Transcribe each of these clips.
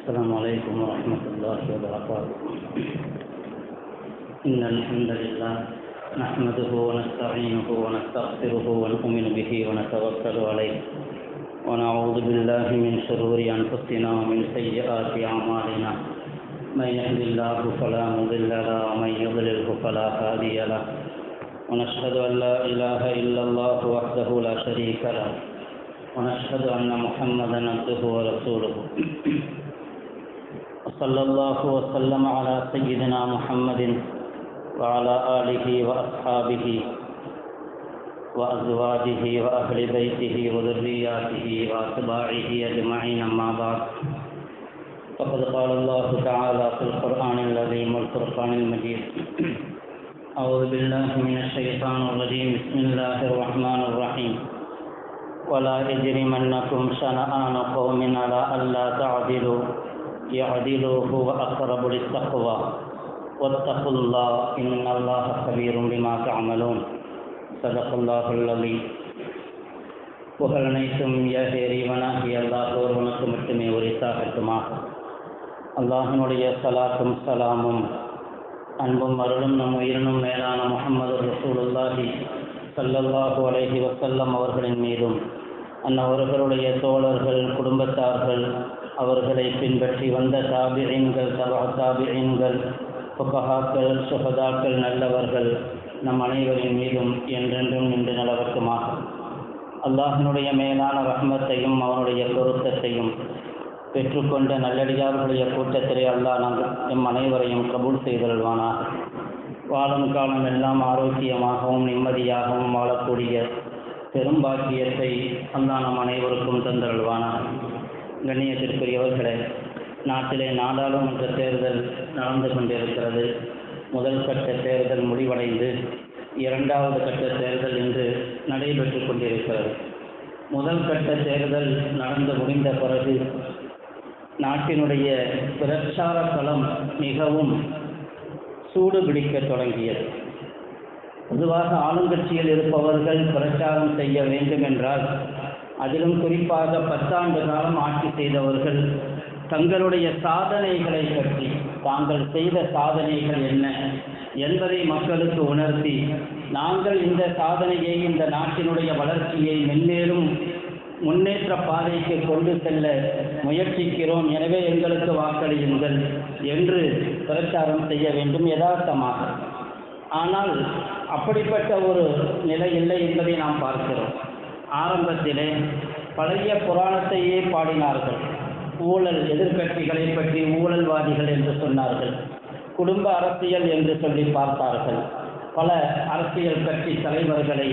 السلام عليكم ورحمة الله وبركاته. إن الحمد لله نحمده ونستعينه ونستغفره ونؤمن به ونتوكل عليه ونعوذ بالله من شرور أنفسنا ومن سيئات أعمالنا. من يهد الله فلا مضل له ومن يضلله فلا هادي له. ونشهد أن لا إله إلا الله وحده لا شريك له ونشهد أن محمدا عبده ورسوله. وصلى الله وسلم على سيدنا محمد وعلى آله وأصحابه وأزواجه وأهل بيته وذرياته وأتباعه أجمعين، أما بعد. فقد قال الله تعالى في القرآن العظيم والفرقان المجيد: أعوذ بالله من الشيطان الرجيم. بسم الله الرحمن الرحيم. ولا يجرمنكم شنآن قوم على ألا تعدلوا يعدلوا هو أقرب للتقوى واتقوا الله إن الله خبير بما تعملون. صدق الله العظيم. புகழ் அனைத்தும் இறைவனாகிய அல்லாஹ் ஒருவனுக்கு மட்டுமே உரித்தாகட்டுமாக. அல்லாஹினுடைய சலாத்தும் சலாமும் அன்பும் அருளும் நம் உயிரினும் மேலான முஹம்மது ரசூலுல்லாஹி ஸல்லல்லாஹு அலைஹி வஸல்லம் அவர்களின் மீதும் அன்னவர்களுடைய தோழர்கள், குடும்பத்தார்கள், அவர்களை பின்பற்றி வந்த தாபிஈன்கள், தாபிஈன்கள், ஃபுகஹாக்கள், சுஹதாக்கள், நல்லவர்கள் நம் அனைவரின் மீதும் என்றென்றும் நின்று நிலவட்டுமாக. அல்லாஹினுடைய மேலான ரஹ்மத்தையும் அவனுடைய பொருத்தத்தையும் பெற்றுக்கொண்ட நல்லடியார்களுடைய கூட்டத்திலே அல்லாஹ் எம் அனைவரையும் கபூல் செய்தல்வானாக. வாழும் காலம் எல்லாம் ஆரோக்கியமாகவும் நிம்மதியாகவும் வாழக்கூடிய பெரும்பாக்கியத்தை அல்லாஹ் நம் அனைவருக்கும் தந்தருள்வானாக. கண்ணியத்திற்குரியவர்களே, நாட்டிலே நாடாளுமன்ற தேர்தல் நடந்து கொண்டிருக்கிறது. முதல் கட்ட தேர்தல் முடிவடைந்து இரண்டாவது கட்ட தேர்தல் இன்று நடைபெற்று கொண்டிருக்கிறது. முதல் கட்ட தேர்தல் நடந்து முடிந்த பிறகு நாட்டினுடைய பிரச்சார களம் மிகவும் சூடு பிடிக்க தொடங்கியது. பொதுவாக ஆளுங்கட்சியில் இருப்பவர்கள் பிரச்சாரம் செய்ய வேண்டும் என்றால், அதிலும் குறிப்பாக 10 ஆண்டு காலம் ஆட்சி செய்தவர்கள் தங்களுடைய சாதனைகளை பற்றி, தாங்கள் செய்த சாதனைகள் என்ன என்பதை மக்களுக்கு உணர்த்தி, நாங்கள் இந்த சாதனையை, இந்த நாட்டினுடைய வளர்ச்சியை மென்மேலும் முன்னேற்ற பாதைக்கு கொண்டு செல்ல முயற்சிக்கிறோம், எனவே எங்களுக்கு வாக்களியுங்கள் என்று பிரச்சாரம் செய்ய வேண்டும் யதார்த்தமாக. ஆனால் அப்படிப்பட்ட ஒரு நிலை இல்லை என்பதை நாம் பார்க்கிறோம். ஆரம்பத்திலே பழைய புராணத்தையே பாடினார்கள். ஊழல், எதிர்க்கட்சிகளை பற்றி ஊழல்வாதிகள் என்று சொன்னார்கள். குடும்ப அரசியல் என்று சொல்லி பார்த்தார்கள். பல அரசியல் கட்சி தலைவர்களை,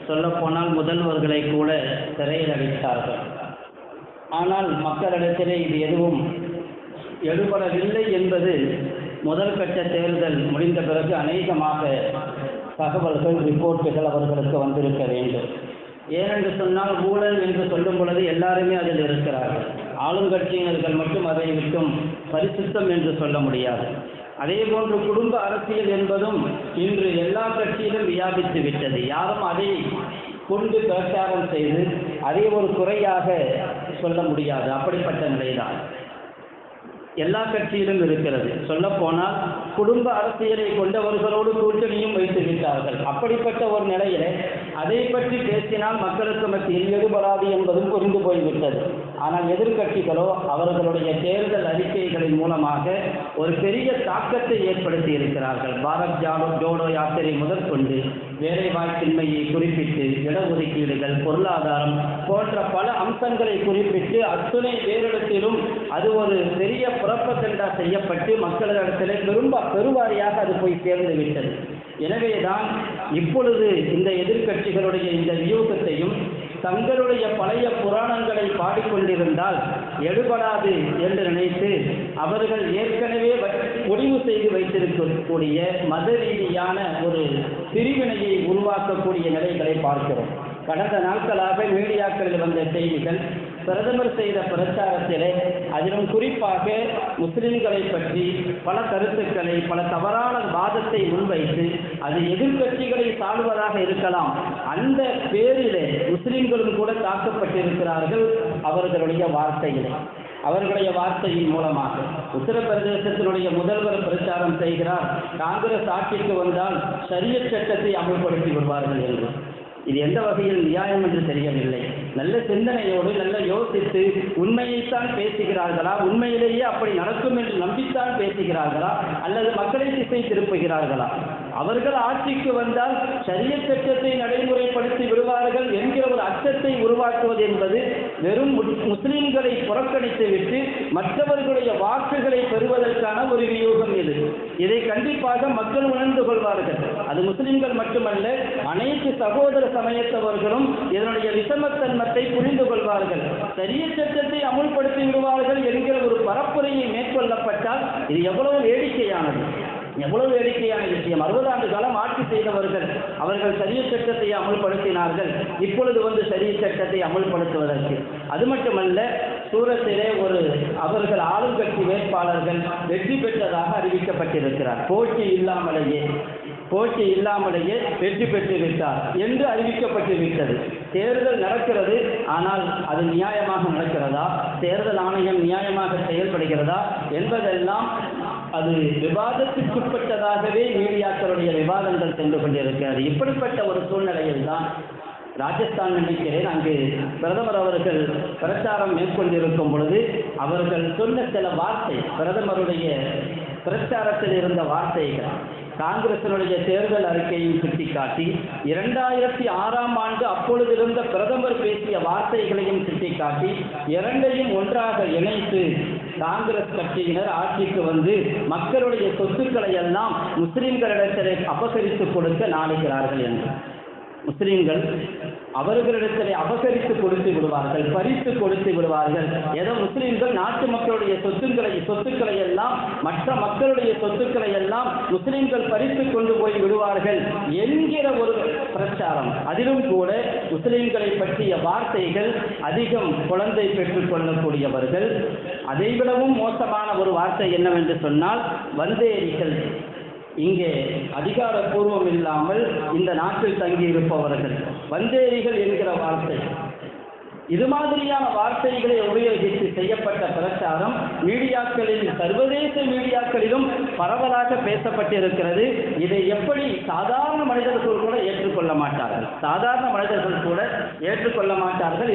சொல்லப்போனால் முதல்வர்களை கூட சிறையில் அடைத்தார்கள். ஆனால் மக்களிடத்திலே இது எதுவும் எடுபடவில்லை என்பது முதல் கட்ட தேர்தல் முடிந்த பிறகு அநேகமாக தகவல்கள், ரிப்போர்ட்டுகள் அவர்களுக்கு வந்திருக்க வேண்டும். ஏனென்று சொன்னால், ஊழல் என்று சொல்லும் பொழுது எல்லாருமே அதில் இருக்கிறார்கள். ஆளுங்கட்சியினர்கள் மட்டும் அதை விட்டும் பரிசுத்தம் என்று சொல்ல முடியாது. அதே போன்று குடும்ப அரசியல் என்பதும் இன்று எல்லா கட்சியிலும் வியாபித்து விட்டது. யாரும் அதை கொண்டு பிரச்சாரம் செய்து அதை ஒரு குறையாக சொல்ல முடியாது. அப்படிப்பட்ட நிலைதான் எல்லா கட்சியிலும் இருக்கிறது. சொல்லப்போனால் குடும்ப அரசியலை கொண்டவர்களோடு கூட்டணியும் வைத்து விட்டார்கள். அப்படிப்பட்ட ஒரு நிலையில அதை பற்றி பேசினால் மக்களுக்கு மத்தியில் எடுபடாது என்பதும் புரிந்து போய்விட்டது. ஆனால் எதிர்க்கட்சிகளோ அவர்களுடைய தேர்தல் அறிக்கைகளின் மூலமாக ஒரு பெரிய தாக்கத்தை ஏற்படுத்தி இருக்கிறார்கள். பாரத் ஜோடோ யாத்திரை முதற்கொண்டு வேலைவாய்ப்பின்மையை குறிப்பிட்டு, இடஒதுக்கீடுகள், பொருளாதாரம் போன்ற பல அம்சங்களை குறிப்பிட்டு அத்துணை வேறிடத்திலும் அது ஒரு பெரிய புறப்பத்தண்டா செய்யப்பட்டு மக்களிடத்திலே பெருவாரியாக அது போய் சேர்ந்து விட்டது. எனவேதான் இப்பொழுது இந்த எதிர்க்கட்சிகளுடைய இந்த வியூகத்தையும் தங்களுடைய பழைய புராணங்களை பாடிக்கொண்டிருந்தால் எடுபடாது என்று நினைத்து அவர்கள் ஏற்கனவே முடிவு செய்து வைத்திருக்கக்கூடிய மத ரீதியான ஒரு பிரிவினையை உருவாக்கக்கூடிய நிலைகளை பார்க்கிறோம். கடந்த நாட்களாக மீடியாக்களில் வந்த செய்திகள், பிரதமர் செய்த பிரச்சாரத்திலே அதிலும் குறிப்பாக முஸ்லிம்களை பற்றி பல கருத்துக்களை, பல தவறான வாதத்தை முன்வைத்து, அது எதிர்க்கட்சிகளை சாடுவதாக இருக்கலாம், அந்த பேரிலே முஸ்லிம்களும் கூட தாக்கப்பட்டிருக்கிறார்கள் அவர்களுடைய வார்த்தையிலே. அவர்களுடைய வார்த்தையின் மூலமாக உத்தரப்பிரதேசத்தினுடைய முதல்வர் பிரச்சாரம் செய்கிறார், காங்கிரஸ் ஆட்சிக்கு வந்தால் ஷரியத் சட்டத்தை அமல்படுத்தி விடுவார்கள் என்று. இது எந்த வகையில் நியாயம் என்று தெரியவில்லை. நல்ல சிந்தனையோடு நல்ல யோசித்து உண்மையைத்தான் பேசுகிறார்களா, உண்மையிலேயே அப்படி நடக்கும் என்று நம்பித்தான் பேசுகிறார்களா, அல்லது மக்களை திசை திருப்புகிறார்களா? அவர்கள் ஆட்சிக்கு வந்தால் ஷரியத் சட்டத்தை நடைமுறைப்படுத்தி விடுவார்கள் என்கிற ஒரு அச்சத்தை உருவாக்குவது என்பது வெறும் முஸ்லிம்களை புறக்கணித்துவிட்டு மற்றவர்களுடைய வாக்குகளை பெறுவதற்கான ஒரு வியூகம் இது. இதை கண்டிப்பாக மக்கள் உணர்ந்து கொள்வார்கள். அது முஸ்லிம்கள் மட்டுமல்ல, அனைத்து சகோதர சமயத்தவர்களும் இதனுடைய விஷமத்தன்மத்தை புரிந்து கொள்வார்கள். ஷரியத் சட்டத்தை அமுல்படுத்தி விடுவார்கள் என்கிற ஒரு பரப்புரையை மேற்கொள்ளப்பட்டால் இது எவ்வளவு வேடிக்கையானது, எவ்வளவு வேடிக்கையான விஷயம். 60 ஆண்டு காலம் ஆட்சி செய்தவர்கள் அவர்கள் ஷரியத் சட்டத்தை அமுல்படுத்தினார்கள். இப்பொழுது வந்து ஷரியத் சட்டத்தை அமுல்படுத்துவதற்கு அது மட்டுமல்ல, சூரத்திலே அவர்கள் ஆளுங்கட்சி வேட்பாளர்கள் வெற்றி பெற்றதாக அறிவிக்கப்பட்டிருக்கிறார். போட்டி இல்லாமலேயே வெற்றி பெற்று விட்டார் என்று அறிவிக்கப்பட்டு விட்டது. தேர்தல் நடக்கிறது, ஆனால் அது நியாயமாக நடக்கிறதா, தேர்தல் ஆணையம் நியாயமாக செயல்படுகிறதா என்பதெல்லாம் அது விவாதத்திற்குட்பட்டதாகவே மீடியாக்களுடைய விவாதங்கள் சென்று கொண்டிருக்கிறது. இப்படிப்பட்ட ஒரு சூழ்நிலையில் தான் ராஜஸ்தான் நினைக்கிறேன், அங்கு பிரதமர் அவர்கள் பிரச்சாரம் மேற்கொண்டிருக்கும் பொழுது அவர்கள் சொன்ன சில வார்த்தை, பிரதமருடைய பிரச்சாரத்தில் இருந்த வார்த்தைகள், காங்கிரசினுடைய தேர்தல் அறிக்கையை சுட்டிக்காட்டி 2006ஆம் ஆண்டு அப்பொழுது இருந்த பிரதமர் பேசிய வார்த்தைகளையும் சுட்டிக்காட்டி இரண்டையும் ஒன்றாக இணைத்து காங்கிரஸ் கட்சியினர் ஆட்சிக்கு வந்து மக்களுடைய சொத்துக்களை எல்லாம் முஸ்லிம்களிடத்திலே அபகரித்து கொடுக்க நாடுகிறார்கள் என்று. முஸ்லிம்கள் அவர்களிடத்திலே அபகரித்து கொடுத்து விடுவார்கள், பறித்து கொடுத்து விடுவார்கள். ஏதோ முஸ்லிம்கள் நாட்டு மக்களுடைய சொத்துக்களை எல்லாம், மற்ற மக்களுடைய சொத்துக்களை எல்லாம் முஸ்லிம்கள் பறித்து கொண்டு போய் விடுவார்கள் என்கிற ஒரு பிரச்சாரம். அதிலும் கூட முஸ்லிம்களை பற்றிய வார்த்தைகள் அதிகம் குழந்தை பெற்றுக் கொள்ளக்கூடியவர்கள். அதைவிடவும் மோசமான ஒரு வார்த்தை என்னவென்று சொன்னால், வந்தேரிகள், இங்கே அதிகாரப்பூர்வம் இல்லாமல் இந்த நாட்டில் தங்கி இருப்பவர்கள், வந்தேரிகள் என்கிற வார்த்தை. இது மாதிரியான வார்த்தைகளை உபயோகித்து செய்யப்பட்ட பிரச்சாரம் மீடியாக்களில், சர்வதேச மீடியாக்களிலும் பரவலாக பேசப்பட்டிருக்கிறது. இதை எப்படி சாதாரண மனிதர்கள் கூட ஏற்றுக்கொள்ள மாட்டார்கள்.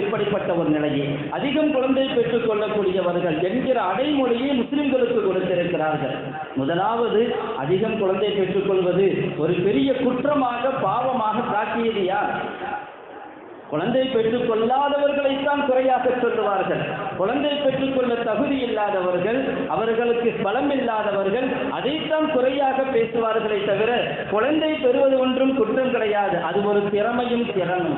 இப்படிப்பட்ட ஒரு நிலையை அதிகம் குழந்தை பெற்றுக் கொள்ளக்கூடியவர்கள் என்கிற அடைமொழியை முஸ்லிம்களுக்கு கொடுத்திருக்கிறார்கள். முதலாவது, அதிகம் குழந்தை பெற்றுக்கொள்வது ஒரு பெரிய குற்றமாக, பாவமாக காட்டியது யார்? குழந்தை பெற்றுக் கொள்ளாதவர்களைத்தான் குறையாக சொல்லுவார்கள். குழந்தை பெற்றுக்கொள்ள தகுதி இல்லாதவர்கள், அவர்களுக்கு பலம் இல்லாதவர்கள், அதைத்தான் குறையாக பேசுவார்களே தவிர குழந்தை பெறுவது ஒன்றும் குற்றம் கிடையாது. அது ஒரு திறமையும் திறனும்.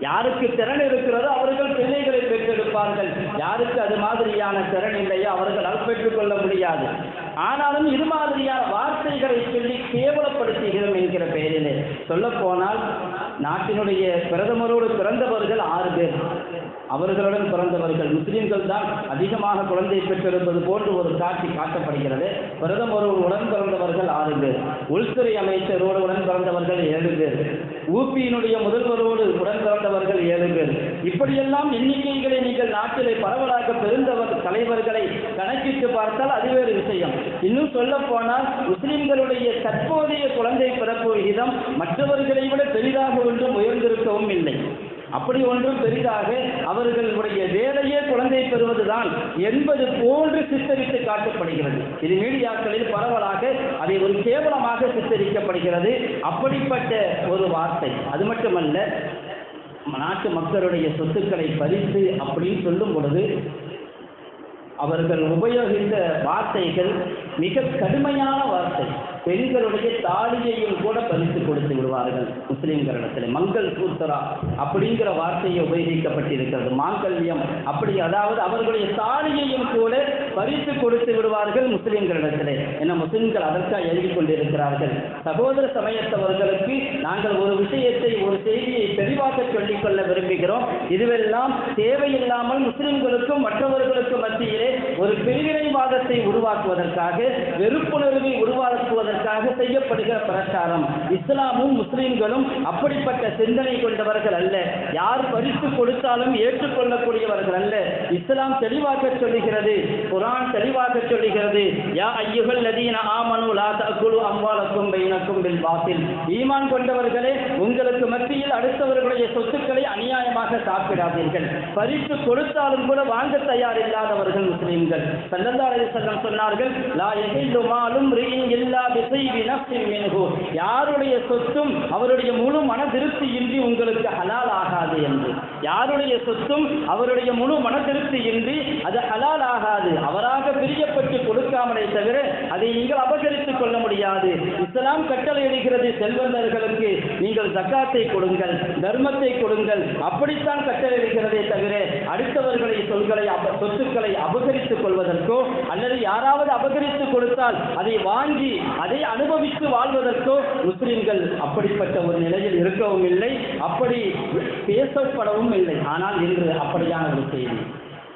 யாருக்கு திறன் இருக்கிறதோ அவர்கள் பிள்ளைகளை பெற்றெடுப்பார்கள். யாருக்கு அது மாதிரியான திறன் இல்லையோ அவர்களால் பெற்றுக்கொள்ள முடியாது. ஆனாலும் இது மாதிரியான வார்த்தைகளை சொல்லி கேவலப்படுத்துகிறோம் என்கிற பெயரிலே சொல்ல போனால், நாட்டினுடைய பிரதமரோடு பிறந்தவர்கள் 6 பேர், அவர்களுடன் பிறந்தவர்கள் முஸ்லிம்கள் தான் அதிகமாக குழந்தை பெற்றெடுப்பது போன்று ஒரு காட்சி காட்டப்படுகிறது. பிரதமரோடு உடன் பிறந்தவர்கள் 6 பேர், உள்துறை அமைச்சரோடு உடன் பிறந்தவர்கள் 7 பேர், ஊபியினுடைய முதல்வரோடு உடன் பிறந்தவர்கள் 7 பேர். இப்படியெல்லாம் எண்ணிக்கைகளை நீங்கள் நாட்டிலே பரவலாக தலைவர்களை கணக்கிட்டு பார்த்தால் அது வேறு விஷயம். இன்னும் சொல்ல போனால், முஸ்லிம்களுடைய தற்போதைய குழந்தை பிறப்பு விகிதம் மற்றவர்களை விட பெரிதாக ஒன்றும் உயர்ந்திருக்கவும் இல்லை. அப்படி ஒன்றும் பெரிதாக அவர்களுடைய வேலையே குழந்தை பெறுவதுதான் என்பது போன்று சித்தரித்து காட்டப்படுகிறது. இது மீடியாக்களில் பரவலாக அதை ஒரு கேவலமாக சித்தரிக்கப்படுகிறது. அப்படிப்பட்ட ஒரு வார்த்தை. அது மட்டுமல்ல, நாட்டு மக்களுடைய சொத்துக்களை பறித்து அப்படின்னு சொல்லும் பொழுது அவர்கள் உபயோகித்த வார்த்தைகள் மிக கடுமையான வார்த்தை. பெண்களுடைய தாலியையும் கூட பறித்து கொடுத்து விடுவார்கள் முஸ்லிம்களிடத்தில். மங்கள் சூத்திரா அப்படிங்கிற வார்த்தையை உபயோகிக்கப்பட்டிருக்கிறது. மாங்கல்யம் அப்படி, அதாவது அவர்களுடைய தாலியையும் கூட பறித்து கொடுத்து விடுவார்கள் முஸ்லிம்களிடத்தில். என முஸ்லிம்கள் அதற்காக எழுதி கொண்டிருக்கிறார்கள். சகோதர சமயத்தவர்களுக்கு நாங்கள் ஒரு விஷயத்தை, ஒரு செய்தியை தெளிவாக சொல்லிக் கொள்ள விரும்புகிறோம். இதுவெல்லாம் தேவையில்லாமல் முஸ்லிம்களுக்கும் மற்றவர்களுக்கும் மத்தியிலே ஒரு பிரிவினை பிரிவினைவாதத்தை உருவாக்குவதற்காக, வெறுப்புணர்வை உருவாக்குவதற்காக செய்யப்படுகிற பிரச்சாரம். இஸ்லாமும் முஸ்லிம்களும் அப்படிப்பட்ட சிந்தனை கொண்டவர்கள் அல்ல. யார் பரிசு கொடுத்தாலும் ஏற்றுக்கொள்ளக்கூடியவர்கள் அல்ல. இஸ்லாம் தெளிவாக சொல்லுகிறது, குர்ஆன் தெளிவாக சொல்லுகிறது, யா அய்யுஹல் லதீன ஆமனு லா தஅகுலு அம்வாலக்கும் பைனக்கும் பில் பாத்தில். ஈமான் கொண்டவர்களே, உங்களுக்கு மத்தியில் அடுத்தவர்களுடைய சொத்துக்களை அநியாயமாக சாப்பிடாதீர்கள். பரிசு கொடுத்தாலும் கூட வாங்க தயார் இல்லாதவர்கள் முஸ்லிம்கள். ஸல்லல்லாஹு அலைஹி வஸல்லம் சொன்னார்கள், லா யஹில்லு மாலும் ரிஇன் இல்லா பிஸைபி நஃப்ஸின் மின்ஹு. யாருடைய சொத்தும் அவருடைய முழு மன திருப்தியின்றி உங்களுக்கு ஹலால் ஆகாது என்று. யாருடைய சொத்தும் அவருடைய முழு மன திருப்தியின்றி அது ஹலால் ஆகாது. அவராக பிரியப்பட்டு கொடுக்காமலே தவிர அதை நீங்கள் அபகரித்துக் கொள்ள முடியாது. இஸ்லாம் கட்டளையிடுகிறது, செல்வந்தர்களுக்கு நீங்கள் ஜக்காத்தை கொடுங்கள், தர்மத்தை கொடுங்கள். அப்படித்தான் கட்டளையிடுகிறதே தவிர அடுத்தவர்களை சொத்துக்களை அபகரித்துக் கொள்வதற்கோ அல்லது யாராவது அபகரித்து கொடுத்தால் அதை வாங்கி அதை அனுபவித்து வாழ்வதற்கோ முஸ்லிம்கள் அப்படிப்பட்ட ஒரு நிலையில் இருக்கவும் இல்லை, அப்படி பேசப்படவும் இல்லை. ஆனால் இன்று அப்படியான ஒரு செய்தி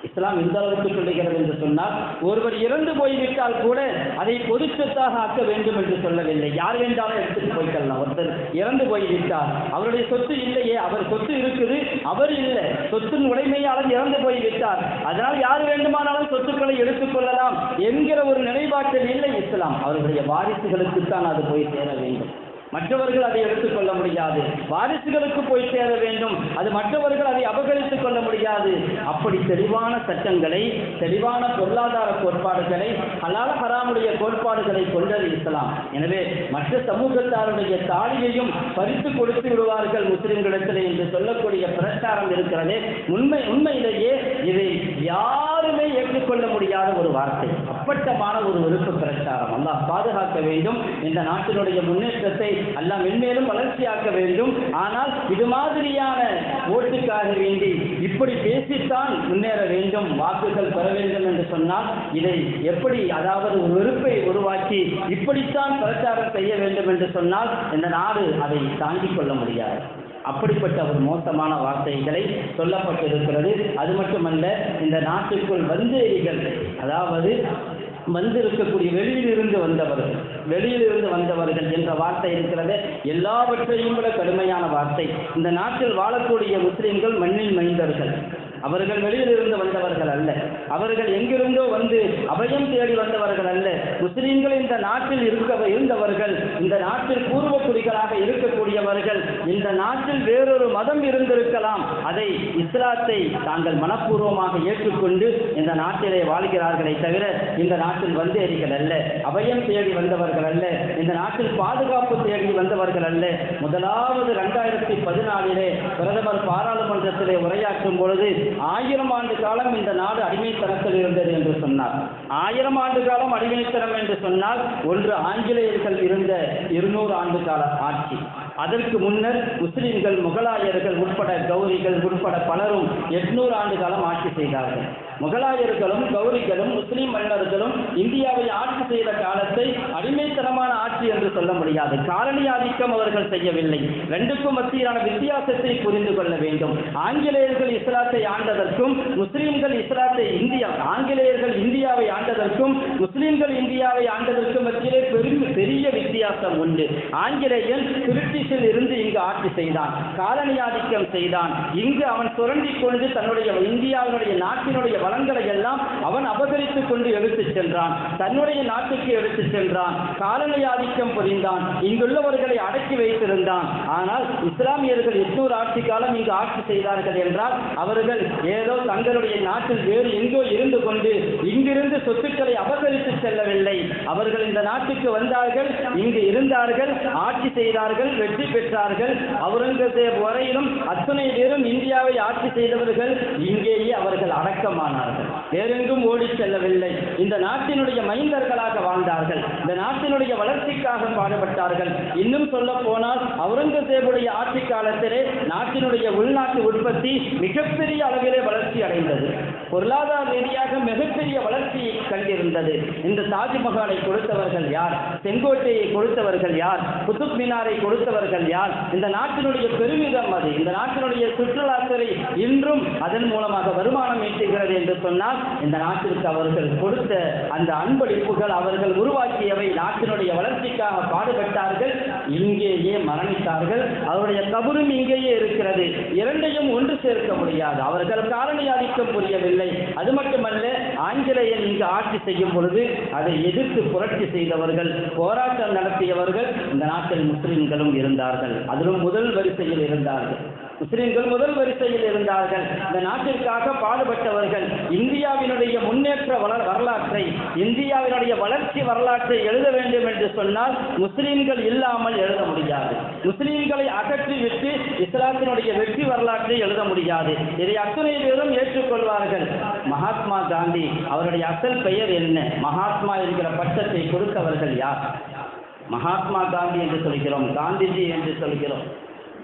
இஸ்லாம் எந்த அளவுக்கு சொல்லுகிறது என்று சொன்னால், ஒருவர் இறந்து போய்விட்டால் கூட அதை பொது சொத்தாக ஆக்க வேண்டும் என்று சொல்லவில்லை. யார் வேண்டாலும் எடுத்துட்டு போய்க்கலாம். ஒருத்தர் இறந்து போய்விட்டார், அவருடைய சொத்து இல்லையே, அவர் சொத்து இருக்குது, அவர் இல்லை, சொத்தின் உடைமையாளர் இறந்து போய்விட்டார், அதனால் யார் வேண்டுமானாலும் சொத்துக்களை எடுத்துக்கொள்ளலாம் என்கிற ஒரு நிலைப்பாட்டில் இல்லை இஸ்லாம். அவருடைய வாரிசுகளுக்குத்தான் அது போய் சேர வேண்டும். மற்றவர்கள் அதை எடுத்துக்கொள்ள முடியாது. வாரிசுகளுக்கு போய் சேர வேண்டும். அது மற்றவர்கள் அதை அபகரித்துக் கொள்ள முடியாது. அப்படி தெளிவான சட்டங்களை, தெளிவான பொருளாதார கோட்பாடுகளை, ஹலால் ஹராமுடைய கோட்பாடுகளை கொண்டது இஸ்லாம். எனவே மற்ற சமூகத்தாருடைய தாலியையும் பறித்து கொடுத்து விடுவார்கள் முஸ்லிம்களிடத்தில் என்று சொல்லக்கூடிய பிரச்சாரம் இருக்கிறதே, உண்மையிலேயே இதை யாருமே ஏற்றுக்கொள்ள முடியாத ஒரு வார்த்தை. அப்பட்டமான ஒரு வெறுப்பு பிரச்சாரம். அல்லாஹ் பாதுகாக்க வேண்டும். இந்த நாட்டினுடைய முன்னேற்றத்தை அல்லாஹ் மென்மேலும் வளர்ச்சியாக்க வேண்டும். ஆனால் இது மாதிரியான ஓட்டுக்காக வேண்டி இப்படி பேசித்தான் முன்னேற வேண்டும், வாக்குகள் பெற வேண்டும் என்று சொன்னால் இதை எப்படி, அதாவது ஒரு வெறுப்பை உருவாக்கி இப்படித்தான் பிரச்சாரம் செய்ய வேண்டும் என்று சொன்னால் இந்த நாடு அதை தாங்கிக் கொள்ள முடியாது. அப்படிப்பட்ட ஒரு மோசமான வார்த்தைகளை சொல்லப்பட்டிருக்கிறது. அது மட்டுமல்ல, இந்த நாட்டுக்குள் வந்தேரிகள், அதாவது வந்திருக்கக்கூடிய வெளியிலிருந்து வந்தவர்கள் என்ற வார்த்தை இருக்கிறது. எல்லாவற்றையும் விட கடுமையான வார்த்தை. இந்த நாட்டில் வாழக்கூடிய முஸ்லிம்கள் மண்ணின் மைந்தர்கள். அவர்கள் வெளியிலிருந்து வந்தவர்கள் அல்ல. அவர்கள் எங்கிருந்தோ வந்து அபயம் தேடி வந்தவர்கள் அல்ல. முஸ்லிம்கள் இந்த நாட்டில் இருந்தவர்கள், இந்த நாட்டில் பூர்வ குடிகளாக இருக்கக்கூடியவர்கள். இந்த நாட்டில் வேறொரு மதம் இருந்திருக்கலாம், அதை இஸ்லாத்தை தாங்கள் மனப்பூர்வமாக ஏற்றுக்கொண்டு இந்த நாட்டிலே வாழ்கிறார்களே தவிர இந்த நாட்டில் வந்தேரிகள் அல்ல, அபயம் தேடி வந்தவர்கள் அல்ல, இந்த நாட்டில் பாதுகாப்பு தேடி வந்தவர்கள் அல்ல. முதலாவது 2014 பிரதமர் பாராளுமன்றத்திலே உரையாற்றும் பொழுது 1000 ஆண்டு காலம் இந்த நாடு அடிமைத்தனத்தில் இருந்தது என்று சொன்னார். 1000 ஆண்டு காலம் அடிமைத்தனம் என்று சொன்னால் ஒன்று ஆங்கிலேயர்கள் இருந்த 200 ஆண்டு கால ஆட்சி. அதற்கு முன்னர் முஸ்லிம்கள், முகலாயர்கள் உட்பட, கௌரிகள் உட்பட பலரும் 800 ஆண்டு காலம் ஆட்சி செய்தார்கள். முகலாயர்களும் கௌரிகளும் முஸ்லிம் மன்னர்களும் இந்தியாவை ஆட்சி செய்த காலத்தை அடிமைத்தனமான ஆட்சி என்று சொல்ல முடியாது. காலனி ஆதிக்கம் அவர்கள் செய்யவில்லை. ரெண்டுக்கும் மத்தியிலான வித்தியாசத்தை புரிந்து கொள்ள வேண்டும். ஆங்கிலேயர்கள் இஸ்லாத்தை ஆண்டதற்கும் முஸ்லிம்கள் ஆங்கிலேயர்கள் இந்தியாவை ஆண்டதற்கும் முஸ்லிம்கள் இந்தியாவை ஆண்டதற்கும் மத்தியிலே பெரிய வித்தியாசம் உண்டு. ஆங்கிலேயன் பிரிட்டிஷில் இருந்து இங்கு ஆட்சி செய்தான், காலனி ஆதிக்கம் செய்தான். இங்கு அவன் சுரண்டிக் கொண்டு தன்னுடைய இந்தியாவினுடைய நாட்டினுடைய வளங்களை எல்லாம் அவன் அபகரித்துக் கொண்டு எடுத்துச் சென்றான், தன்னுடைய நாட்டுக்கு எடுத்துச் சென்றான், காலனி ஆதிக்கம் புரிந்தான், இங்குள்ளவர்களை அடக்கி வைத்திருந்தான். ஆனால் இஸ்லாமியர்கள் 800 ஆட்சி காலம் இங்கு ஆட்சி செய்தார்கள் என்றால் அவர்கள் ஏதோ தங்களுடைய நாட்டில் வேறு எங்கோ இருந்து கொண்டு இங்கிருந்து சொத்துக்களை அபகரித்து செல்லவில்லை. அவர்கள் இந்த நாட்டுக்கு வந்தார்கள், இங்கு இருந்தார்கள், ஆட்சி செய்தார்கள், வெற்றி பெற்றார்கள். அவுரங்கசீப் வரையிலும் அத்தனை பேரும் இந்தியாவை ஆட்சி செய்தவர்கள் இங்கேயே அவர்கள் அடக்கமானார்கள், வேறெங்கும் ஓடி செல்லவில்லை. இந்த நாட்டினுடைய மைந்தர்களாக வாழ்ந்தார்கள், இந்த நாட்டினுடைய வளர்ச்சிக்காக பாடுபட்டார்கள். இன்னும் சொல்ல போனால் அவுரங்கசீபுடைய ஆட்சி காலத்திலே நாட்டினுடைய உள்நாட்டு உற்பத்தி மிகப்பெரிய அளவிலே வளர்ச்சி அடைந்தது. பொருளாதார ரீதியாக மிகப்பெரிய வளர்ச்சியை கண்டிருந்தது. இந்த தாஜ்மஹாலை கொடுத்தவர்கள் யார்? செங்கோட்டையை கொடுத்தவர்கள் யார்? குதுப் மினாரை கொடுத்தவர்கள் யார்? இந்த நாட்டினுடைய பெருமிதம் அது. இந்த நாட்டினுடைய சுற்றுலாத்துறை இன்றும் அதன் மூலமாக வருமானம் ஈட்டுகிறது என்று சொன்னால் இந்த நாட்டிற்கு அவர்கள் கொடுத்த அந்த அன்பளிப்புகள், அவர்கள் உருவாக்கியவை. நாட்டினுடைய வளர்ச்சிக்காக பாடுபட்டார்கள், இங்கேயே மரணித்தார்கள். அவருடைய கபரும் இங்கேயே இருக்கிறது. இரண்டையும் ஒன்று சேர்க்க முடியாது. அவர்கள் காலனி ஆதிக்கம் புரியவில்லை. அது மட்டுமல்ல, ஆங்கிலேயன் இங்கு ஆட்சி செய்யும் பொழுது அதை எதிர்த்து புரட்சி செய்தவர்கள், போராட்டம் நடத்தியவர்கள் இந்த நாட்டில் முஸ்லிம்களும் இருந்தார்கள். அதிலும் முதல் வரிசையில் இருந்தார்கள். முஸ்லிம்கள் முதல் வரிசையில் இருந்தார்கள். இந்த நாட்டிற்காக பாடுபட்டவர்கள். இந்தியாவினுடைய முன்னேற்ற வரலாற்றை, இந்தியாவினுடைய வளர்ச்சி வரலாற்றை எழுத வேண்டும் என்று சொன்னால் முஸ்லிம்கள் இல்லாமல் எழுத முடியாது. முஸ்லிம்களை அகற்றிவிட்டு இஸ்லாத்தினுடைய வெற்றி வரலாற்றை எழுத முடியாது. இதை அத்தனை பேரும் ஏற்றுக்கொள்வார்கள். மகாத்மா காந்தி, அவருடைய அசல் பெயர் என்ன? மகாத்மா என்கிற பட்டத்தை கொடுத்தவர்கள் யார்? மகாத்மா காந்தி என்று சொல்கிறோம், காந்திஜி என்று சொல்கிறோம்.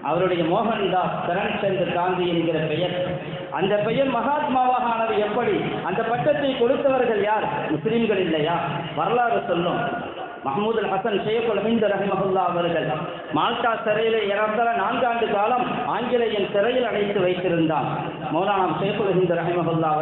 அவருடைய மோகன்தாஸ் கரம்சந்த் காந்தி என்கிற பெயர். அந்த பெயர் மகாத்மாவாக ஆனது எப்படி? அந்த பட்டத்தை கொடுத்தவர்கள் யார்? முஸ்லிம்கள் இல்லையா? வரலாறு சொல்லும். மஹமூத் அல் ஹசன் ஷேகுல் ஹிந்த் ரஹிமஹுல்லா அவர்கள் மால்டா சிறையில் ஏறத்தாழ 4 ஆண்டு காலம் ஆங்கிலேயன் சிறையில் அடைத்து வைத்திருந்தான். மௌலானா ஷேகுல் ஹிந்த் ரஹிமஹுல்லா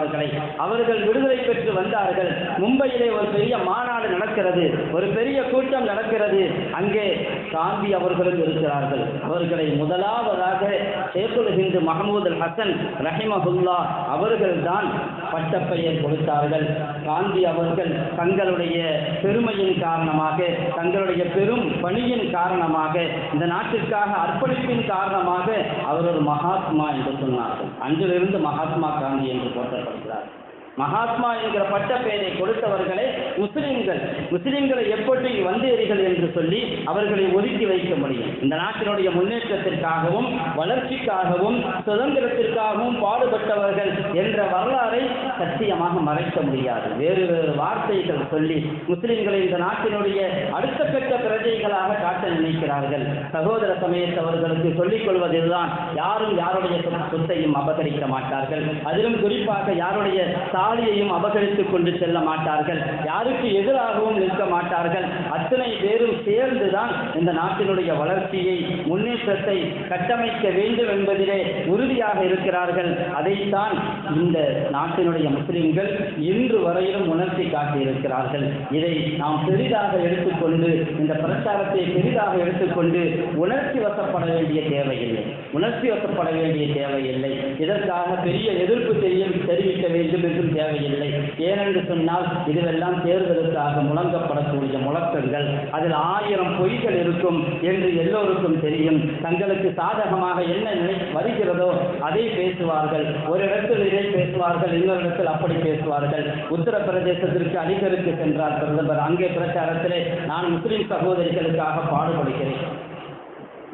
அவர்கள் விடுதலை பெற்று வந்தார்கள். மும்பையிலே ஒரு பெரிய மாநாடு நடக்கிறது, ஒரு பெரிய கூட்டம் நடக்கிறது. அங்கே காந்தி அவர்களும் இருக்கிறார்கள். அவர்களை முதலாவதாக ஷேகுல் ஹிந்த் மஹமூத் அல் ஹசன் ரஹிமஹுல்லா அவர்கள் தான் பட்டப்பெயர் கொடுத்தார்கள். காந்தி அவர்கள் தங்களுடைய பெருமையின் காரணமாக, தங்களுடைய பெரும் பணியின் காரணமாக, இந்த நாட்டிற்காக அர்ப்பணிப்பின் காரணமாக அவர் ஒரு மகாத்மா என்று சொன்னார்கள். அன்றிலிருந்து மகாத்மா காந்தி என்று போற்றப்படுகிறார். மகாத்மா என்கிற பட்ட பெயரை கொடுத்தவர்களே முஸ்லிம்கள். முஸ்லிம்களை எப்படி வந்தேறிகள் என்று சொல்லி அவர்களை ஒதுக்கி வைக்க முடியும்? இந்த நாட்டினுடைய முன்னேற்றத்திற்காகவும் வளர்ச்சிக்காகவும் சுதந்திரத்திற்காகவும் பாடுபட்டவர்கள் என்ற வரலாறை சத்தியமாக மறைக்க முடியாது. வேறு வேறு வார்த்தைகள் சொல்லி முஸ்லிம்களை இந்த நாட்டினுடைய அடுத்த கட்ட பிரஜைகளாக காட்ட நினைக்கிறார்கள். சகோதர சமயத்தவர்களுக்கு சொல்லிக் கொள்வதுதான், யாரும் யாருடைய சொத்தையும் அபகரிக்க மாட்டார்கள். அதிலும் குறிப்பாக யாருடைய தாலியையும் அபகரித்துக் கொண்டு செல்ல மாட்டார்கள். யாருக்கு எதிராகவும் நிற்க மாட்டார்கள். அத்தனை பேரும் சேர்ந்துதான் இந்த நாட்டினுடைய வளர்ச்சியை, முன்னேற்றத்தை கட்டமைக்க வேண்டும் என்பதிலே உறுதியாக இருக்கிறார்கள். அதைத்தான் இந்த நாட்டினுடைய முஸ்லிம்கள் இன்று வரையிலும் உணர்த்தி காட்டியிருக்கிறார்கள். இதை நாம் பெரிதாக எடுத்துக்கொண்டு, இந்த பிரச்சாரத்தை பெரிதாக எடுத்துக்கொண்டு உணர்ச்சி வசப்பட வேண்டிய தேவையில்லை. உணர்ச்சி வசப்பட வேண்டிய தேவையில்லை. இதற்காக பெரிய எதிர்ப்பு தெரிவிக்க வேண்டும் என்றும் தேவையில்லை. ஏனென்று சொன்னால் இதுவெல்லாம் தேர்தலுக்காக முழங்கப்படக்கூடிய முழக்கங்கள். அதில் 1000 பொய்கள் இருக்கும் என்று எல்லோருக்கும் தெரியும். தங்களுக்கு சாதகமாக என்ன வருகிறதோ அதை பேசுவார்கள். ஒரு இடத்தில் இதை பேசுவார்கள், இன்னொரு இடத்தில் அப்படி பேசுவார்கள். உத்தரப்பிரதேசத்திற்கு அலிகருக்கு சென்றார் பிரதமர். அங்கே பிரச்சாரத்திலே நான் முஸ்லிம் சகோதரிகளுக்காக பாடுபடுகிறேன்,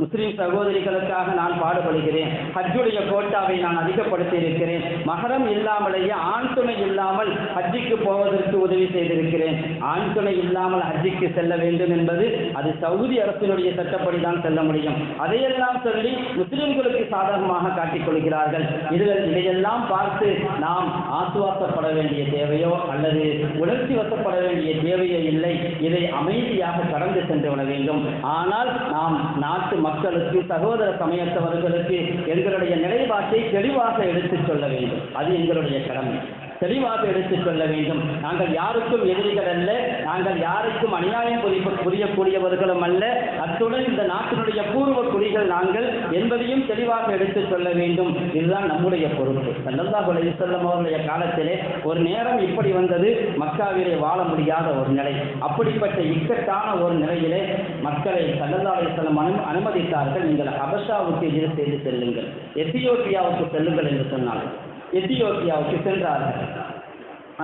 முஸ்லிம் சகோதரிகளுக்காக நான் பாடுபடுகிறேன், ஹஜ்ஜுடைய கோட்டாவை நான் அதிகப்படுத்தி இருக்கிறேன், மஹரம் இல்லாமலேயே ஆண் துணை இல்லாமல் ஹஜ்ஜிக்கு போவதற்கு உதவி செய்திருக்கிறேன். ஆண் துணை இல்லாமல் ஹஜ்ஜிக்கு செல்ல வேண்டும் என்பது அது சவுதி அரசினுடைய சட்டப்படி தான் செல்ல முடியும். அதையெல்லாம் சொல்லி முஸ்லிம்களுக்கு சாதகமாக காட்டிக் கொள்கிறார்கள். இதையெல்லாம் பார்த்து நாம் ஆசுவாசப்பட வேண்டிய தேவையோ அல்லது உணர்ச்சி வசப்பட வேண்டிய தேவையோ இல்லை. இதை அமைதியாக கடந்து சென்று விட வேண்டும். ஆனால் நாம் நாட்டு மக்களுக்கு, சகோதர சமயத்தவர்களுக்கு எங்களுடைய நிலைப்பாட்டை தெளிவாக எடுத்துச் சொல்ல வேண்டும். அது எங்களுடைய கடமை. தெளிவாக எடுத்துச் சொல்ல வேண்டும். நாங்கள் யாருக்கும் எதிரிகள் அல்ல, நாங்கள் யாருக்கும் அநியாயம் புரியக்கூடியவர்களும் அல்ல, அத்துடன் இந்த நாட்டினுடைய பூர்வ குடிகள் நாங்கள் என்பதையும் தெளிவாக எடுத்துச் சொல்ல வேண்டும். இதுதான் நம்முடைய பொறுப்பு. ஸல்லல்லாஹு அலைஹி வஸல்லம் அவருடைய காலத்திலே ஒரு நேரம் இப்படி வந்தது, மக்காவிலே வாழ முடியாத ஒரு நிலை. அப்படிப்பட்ட இக்கட்டான ஒரு நிலையிலே மக்களை ஸல்லல்லாஹு அலைஹி வஸல்லம் அனுமதித்தார்கள். நீங்கள் ஹபஷாவுக்கு எதிர் செய்து செல்லுங்கள், எத்தியோப்பியாவுக்கு செல்லுங்கள் என்று சொன்னார்கள். எத்தியோப்பியாவுக்கு சென்றார்கள்.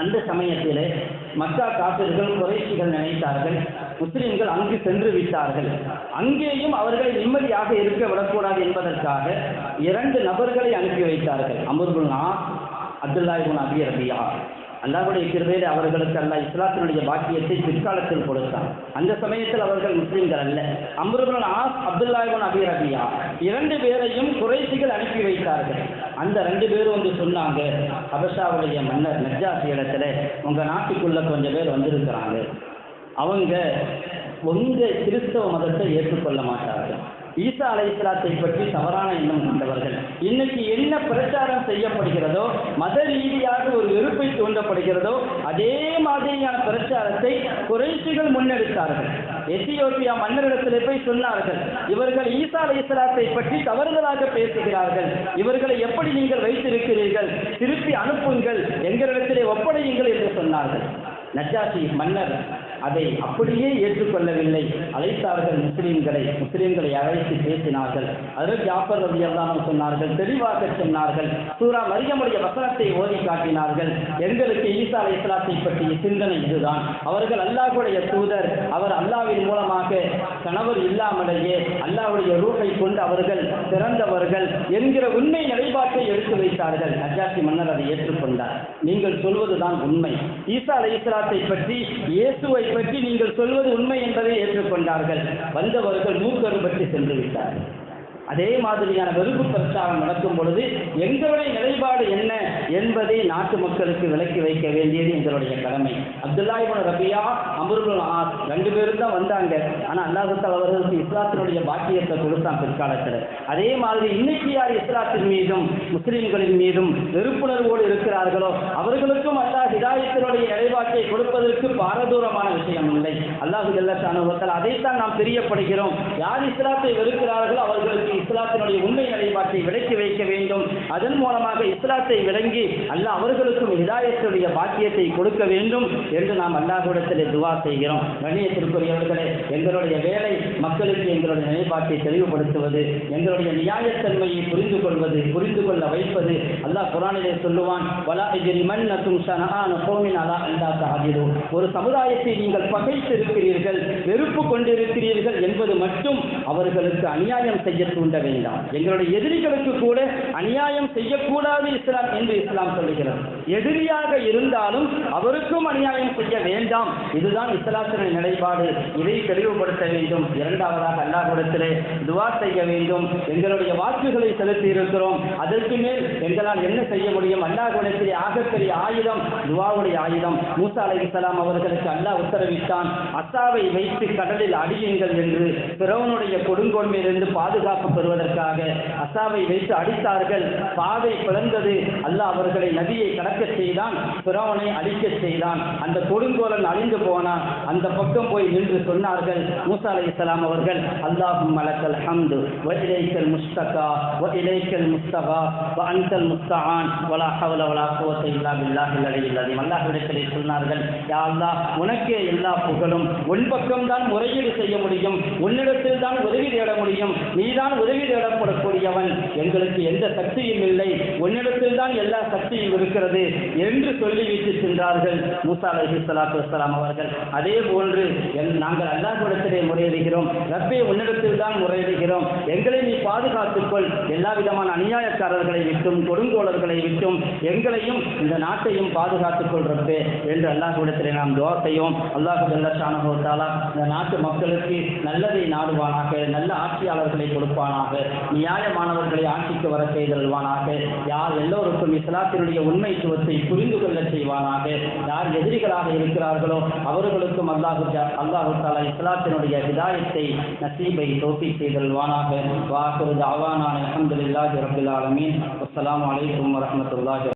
அந்த சமயத்திலே மக்கா காபிர்கள், குறைஷிகள் நினைத்தார்கள் முஸ்லிம்கள் அங்கு சென்று விட்டார்கள், அங்கேயும் அவர்களை நிம்மதியாக இருக்க விடக்கூடாது என்பதற்காக 2 நபர்களை அனுப்பி வைத்தார்கள். அம்ர் இப்னு ஆஸ், அப்துல்லா இப்னு அபி ரபியா. அல்லாஹ்வுடைய கிருபையிலே அவர்களுக்கு அல்லாஹ் இஸ்லாத்தினுடைய பாக்கியத்தை பிற்காலத்தில் கொடுத்தார். அந்த சமயத்தில் அவர்கள் முஸ்லிம்கள் அல்ல. அம்ர் இப்னு ஆஸ், அப்துல்லா இப்னு அபி ரபியா 2 பேரையும் குறைஷிகள் அனுப்பி வைத்தார்கள். அந்த 2 பேரும் வந்து சொன்னாங்க, ஹபஷாவுடைய மன்னர் நஜ்ஜாஷி இடத்துல உங்கள் நாட்டுக்குள்ளே கொஞ்சம் பேர் வந்திருக்கிறாங்க, அவங்க உங்கள் கிறிஸ்தவ மதத்தை ஏற்றுக்கொள்ள மாட்டார்கள், ஈசா அலைஹிஸ்ஸலாத்தை பற்றி தவறான எண்ணம் கொண்டவர்கள். இன்னைக்கு என்ன பிரச்சாரம் செய்யப்படுகிறதோ, மத ரீதியாக ஒரு வெறுப்பை தூண்டப்படுகிறதோ, அதே மாதிரியான பிரச்சாரத்தை குறைஷிகள் முன்னெடுத்தார்கள். எத்தியோப்பியா மன்னரிடத்திலே போய் சொன்னார்கள், இவர்கள் ஈசா அலைஹிஸ்ஸலாத்தை பற்றி தவறுதலாக பேசுகிறார்கள், இவர்களை எப்படி நீங்கள் வைத்திருக்கிறீர்கள், திருப்பி அனுப்புங்கள், எங்களிடத்திலே ஒப்படையுங்கள் என்று சொன்னார்கள். நஜ்ஜாஷி மன்னர் அதை அப்படியே ஏற்றுக்கொள்ளவில்லை. அழைத்தார்கள் முஸ்லிம்களை அழைத்து பேசினார்கள். அதற்கு ஜாஃபர் ரலியல்லாஹு சொன்னார்கள், தெளிவாக சொன்னார்கள், சூரா மரியமுடைய வசனத்தை ஓதி காட்டினார்கள். எங்களுக்கு ஈசா அலைஹிஸ்ஸலாத்தை பற்றிய சிந்தனை இதுதான், அவர்கள் அல்லாஹ்வுடைய தூதர், அவர் அல்லாஹ்வின் மூலமாக கணவர் இல்லாமலேயே அல்லாஹ்வுடைய ரூஹை கொண்டு அவர்கள் பிறந்தவர்கள் என்கிற உண்மை நிலைப்பாட்டை எடுத்து வைத்தார்கள். நஜ்ஜாஷி மன்னர் அதை ஏற்றுக்கொண்டார். நீங்கள் சொல்வதுதான் உண்மை, ஈசா அலைஹிஸ்ஸலாத்தை பற்றி, இயேசுவை பற்றி நீங்கள் சொல்வது உண்மை என்பதை ஏற்றுக்கொண்டார்கள். வந்தவர்கள் மூக்கரு பற்றி சென்று விட்டார்கள். அதே மாதிரியான வெறுப்பு பிரச்சாரம் நடக்கும் பொழுது எங்களுடைய நிலைப்பாடு என்ன என்பதை நாட்டு மக்களுக்கு விளக்கி வைக்க வேண்டியது எங்களுடைய கடமை. அப்துல்லா இப்னு ரபியா, அம்ர் இப்னு ஆஸ் 2 பேரும் தான் வந்தாங்க. ஆனால் அல்லாஹ் தஆலா அவர்களுக்கு இஸ்லாத்தினுடைய பாக்கியத்தை கொடுத்தான் பிற்காலத்தில். அதே மாதிரி இன்னைக்கு யார் இஸ்லாத்தின் மீதும் முஸ்லிம்களின் மீதும் வெறுப்புணர்வோடு இருக்கிறார்களோ அவர்களுக்கும் அல்லாஹ் ஹிதாயத்தினுடைய நிலைப்பாட்டை கொடுப்பதற்கு பாரதூரமான விஷயம் இல்லை. அல்லாஹ் ஜல்ல ஷானஹு வ தஆலா அதைத்தான் நாம் தெரியப்படுகிறோம். யார் இஸ்லாத்தை வெறுக்கிறார்களோ அவர்களுக்கு இஸ்லாத்தினுடைய உண்மை நிலைப்பாட்டை விளக்கி வைக்க வேண்டும். அதன் மூலமாக இஸ்லாத்தை விளங்கி அல்லாஹ் அவர்களுக்கும் ஹிதாயத்துடைய பாக்கியத்தை கொடுக்க வேண்டும் என்று நாம் அல்லாஹ்விடத்தில் துஆ செய்கிறோம். கண்ணியத்திற்குரியவர்களே, எங்களுடைய வேலை மக்களுக்கு எங்களுடைய நிலைப்பாட்டை தெளிவுபடுத்துவது, எங்களுடைய நியாயத்தன்மையை புரிந்து கொள்வது, புரிந்து கொள்ள வைப்பது. அல்லாஹ் குர்ஆனிலே சொல்லுவான், வலா யஜ்ரிமன்னக்கும் ஷனஆனு கௌமின் அலா அல்லா தஅதிலு, ஒரு சமுதாயத்தை நீங்கள் பகைத்திருக்கிறீர்கள், வெறுப்பு கொண்டிருக்கிறீர்கள் என்பது மட்டும் அவர்களுக்கு அநியாயம் செய்ய தூண்ட வேண்டாம். எங்களுடைய எதிரிகளுக்கு கூட அநியாயம் செய்யக்கூடாது இஸ்லாம் என்று இஸ்லாம் சொல்லுகிறது. எதிரியாக இருந்தாலும் அவருக்கும் அநியாயம் செய்ய வேண்டாம். இதுதான் இஸ்லாத்தினுடைய நிலைப்பாடு. இதை தெளிவுபடுத்த வேண்டும். இரண்டாவதாக அல்லாஹ்விடத்திலே துஆ செய்ய வேண்டும். எங்களுடைய வாக்குகளை செலுத்தி இருக்கிறோம், அதற்கு மேல் எங்களால் என்ன செய்ய முடியும்? அல்லாஹ்விடத்திலே ஆகப்பெரிய ஆயுதம் துஆவுடைய ஆயுதம். மூசா அலைஹிஸ்ஸலாம் அவர்களுக்கு அல்லாஹ் உத்தரவிட்டான், அசாவை வைத்து கடலில் அடியுங்கள் என்று. ஃபிரௌனுடைய கொடுங்கோன்மையிலிருந்து பாதுகாப்பு பெறுவதற்காக அசாவை வைத்து அடித்தார்கள். பாதை பிளந்தது. அல்லாஹ் அவர்களை நதியை கடக்க செய்தான், ஃபிரௌனை அழிக்க செய்தான். அந்த கொடுங்கோலன் அழிந்து போனான். அந்த பக்கம் போய் நின்று சொன்னார்கள் மூசா அலைஹிஸ்ஸலாம் அவர்கள், அல்லாஹும்ம லக்கல் ஹம்து வ இலைக்கல் முஸ்தகா வ இலைக்கல் முஸ்தகா வ அன்தல் முஸ்தஆன் வலா ஹவ்ல வலா குவத்த இல்லா பில்லாஹில் அலியில் அஸீம். அல்லாஹ்விடத்திலே சொன்னார்கள், யா அல்லாஹ், உனக்கே எல்லா புகழும், உன் பக்கம் தான் முறையீடு செய்ய முடியும், உன்னிடத்தில் தான் உதவி தேட முடியும், நீதான் உதவி தேடப்படக்கூடியவன், எங்களுக்கு எந்த சக்தியும் இல்லை, உன்னிடத்தில் தான் எல்லா சக்தியும் இருக்கிறது என்று சொல்லிவிட்டு சென்றார்கள் மூசா அலைஹிஸ்ஸலாத்து வஸ்ஸலாம் அவர்கள். அதே போன்று நாங்கள் அல்லாஹ்விடத்திலே முறையிடுகிறோம், ரப்பே உன்னிடத்தில் தான் முறையிடுகிறோம், எங்களை நீ பாதுகாத்துக்கொள், எல்லா விதமான அநியாயக்காரர்களை விட்டும் கொடுங்கோளர்களை விட்டும் எங்களையும் இந்த நாட்டையும் பாதுகாத்துக்கொள் ரப்பே என்று அல்லாஹ்விடத்திலே நாம் துஆ செய்வோம். அல்லாஹ் ஜல்ல ஷானஹு வ தஆலா இந்த நாட்டு மக்களுக்கு நல்லதை நாடுவானாக, நல்ல ஆட்சியாளர்களை கொடுப்பானாக, நியாயமானவர்களை ஆட்சிக்கு வர செய்தல்வானாக. யார் எல்லோருக்கும் இஸ்லாத்தினுடைய உண்மைத்துவத்தை புரிந்து கொள்ள செய்வானாக. யார் எதிரிகளாக இருக்கிறார்களோ அவர்களுக்கும் அல்லாஹ் தஆலா இஸ்லாத்தினுடைய ஹிதாயத்தை நசீபை தௌஃபீக் செய்தல்வானாக. வாஹிரு தஅவானா அல்ஹம்துலில்லாஹி ரப்பில் ஆலமீன். அஸ்ஸலாமு அலைக்கும் வரஹ்மத்துல்லாஹி